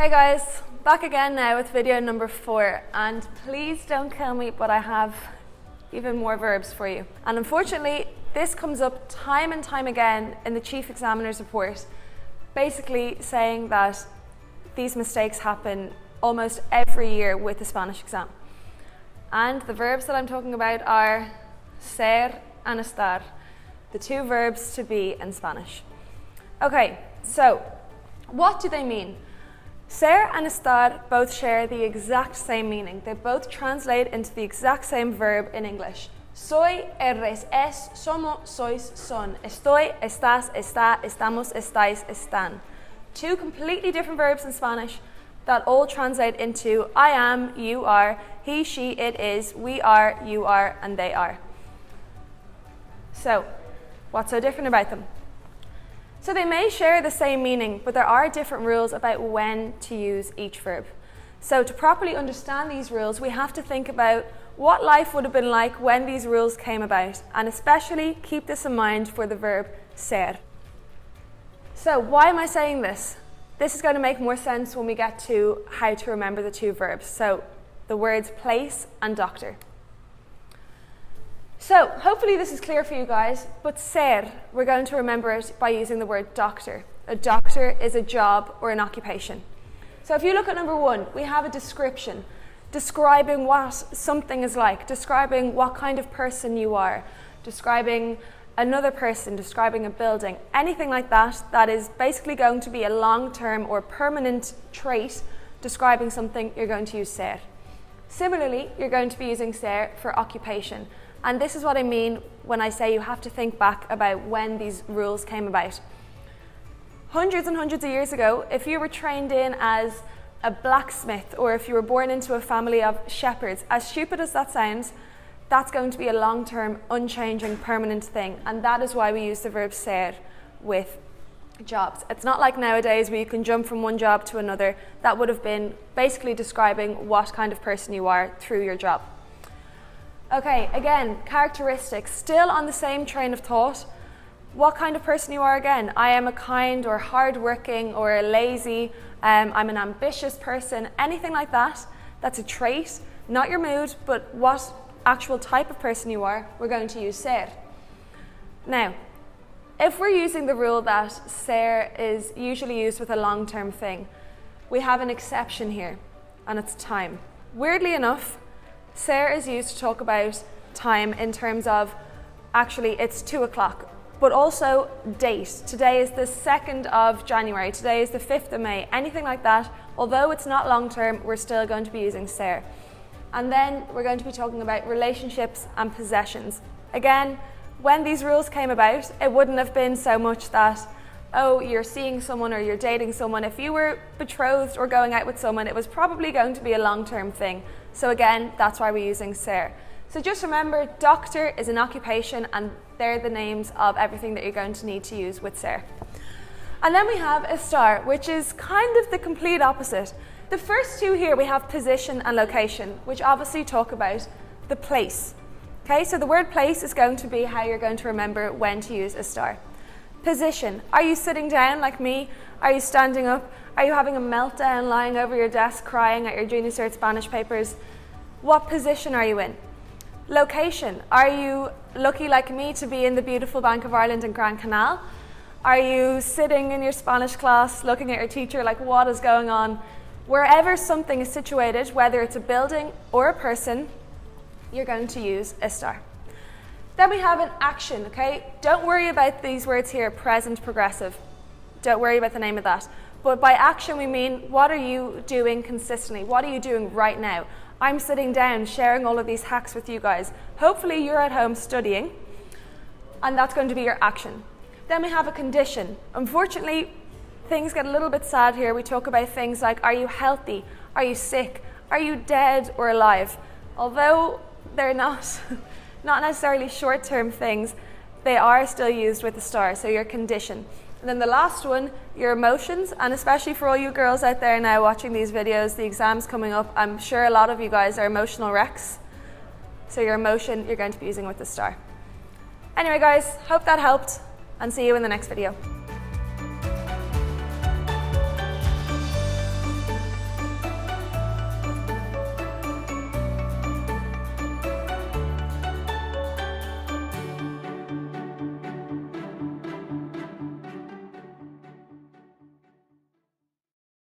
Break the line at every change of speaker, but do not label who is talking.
Hey guys, back again now with video number 4, and please don't kill me, but I have even more verbs for you. And unfortunately, this comes up time and time again in the Chief Examiner's report, basically saying that these mistakes happen almost every year with the Spanish exam. And the verbs that I'm talking about are ser and estar, the two verbs to be in Spanish. Okay, so what do they mean? Ser and estar both share the exact same meaning. They both translate into the exact same verb in English. Soy, eres, es, somos, sois, son. Estoy, estás, está, estamos, estáis, están. Two completely different verbs in Spanish that all translate into I am, you are, he, she, it is, we are, you are, and they are. So, what's so different about them? So they may share the same meaning, but there are different rules about when to use each verb. So to properly understand these rules, we have to think about what life would have been like when these rules came about, and especially keep this in mind for the verb ser. So why am I saying this? This is going to make more sense when we get to how to remember the two verbs. So the words place and doctor. So hopefully this is clear for you guys, but ser, we're going to remember it by using the word doctor. A doctor is a job or an occupation. So if you look at number 1, we have a description, describing what something is like, describing what kind of person you are, describing another person, describing a building, anything like that, that is basically going to be a long-term or permanent trait describing something, you're going to use ser. Similarly, you're going to be using ser for occupation. And this is what I mean when I say you have to think back about when these rules came about. Hundreds and hundreds of years ago, if you were trained in as a blacksmith or if you were born into a family of shepherds, as stupid as that sounds, that's going to be a long-term, unchanging, permanent thing. And that is why we use the verb ser with jobs. It's not like nowadays where you can jump from one job to another. That would have been basically describing what kind of person you are through your job. Okay, again, characteristics, still on the same train of thought. What kind of person you are again? I am a kind or hardworking or a lazy, I'm an ambitious person, anything like that. That's a trait, not your mood, but what actual type of person you are, we're going to use ser. Now, if we're using the rule that ser is usually used with a long-term thing, we have an exception here, and it's time. Weirdly enough, ser is used to talk about time in terms of, actually it's 2 o'clock, but also date. Today is the 2nd of January, today is the 5th of May, anything like that. Although it's not long term, we're still going to be using ser. And then we're going to be talking about relationships and possessions. Again, when these rules came about, it wouldn't have been so much that, oh, you're seeing someone or you're dating someone. If you were betrothed or going out with someone, it was probably going to be a long-term thing. So again, that's why we're using ser. So just remember, doctor is an occupation, and they're the names of everything that you're going to need to use with ser. And then we have estar, which is kind of the complete opposite. The first two here, we have position and location, which obviously talk about the place. Okay, so the word place is going to be how you're going to remember when to use estar. Position, are you sitting down like me? Are you standing up? Are you having a meltdown lying over your desk crying at your junior cert Spanish papers? What position are you in? Location, are you lucky like me to be in the beautiful Bank of Ireland in Grand Canal? Are you sitting in your Spanish class looking at your teacher like what is going on? Wherever something is situated, whether it's a building or a person, you're going to use estar. Then we have an action, okay? Don't worry about these words here, present, progressive. Don't worry about the name of that. But by action, we mean, what are you doing consistently? What are you doing right now? I'm sitting down, sharing all of these hacks with you guys. Hopefully you're at home studying, and that's going to be your action. Then we have a condition. Unfortunately, things get a little bit sad here. We talk about things like, are you healthy? Are you sick? Are you dead or alive? Although they're not necessarily short-term things, they are still used with estar, so your condition. And then the last one, your emotions, and especially for all you girls out there now watching these videos, the exam's coming up, I'm sure a lot of you guys are emotional wrecks. So your emotion, you're going to be using with estar. Anyway guys, hope that helped, and see you in the next video.